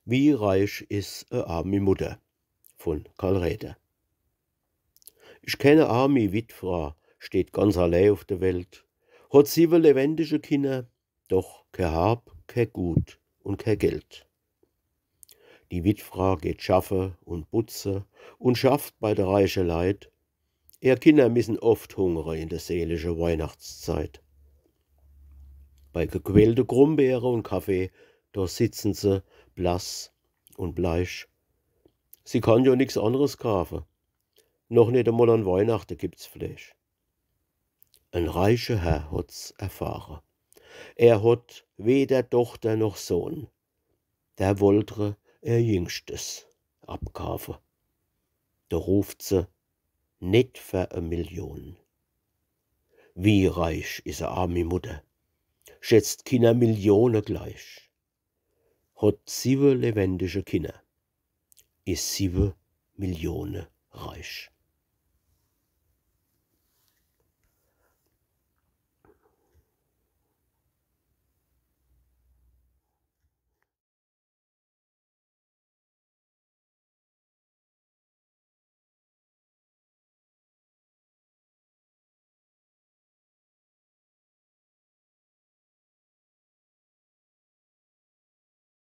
Wie reich ist a armi Mutter von Karl Räther. Ich kenne armi Witfra, steht ganz allein auf der Welt, hat 7 lebendige Kinder, doch ke Hab, ke Gut und ke Geld. Die Witfra geht schaffe und putze und schafft bei der reiche Leid. Ihr Kinder müssen oft hungere in der seelische Weihnachtszeit. Bei gequälte Grumbeere und Kaffee, da sitzen sie blass und bleich. Sie kann ja nix anderes kaufen. Noch nicht einmal an Weihnachten gibt's Fleisch. Ein reicher Herr hat's erfahren. Er hat weder Tochter noch Sohn. Der wollte er Jüngstes abkaufen. Da ruft sie, nicht für 1 Million. Wie reich is a armi Mutter, schätzt Kinder Millionen gleich. Hat 7 lebendige Kinder, is 7 Millionen reich.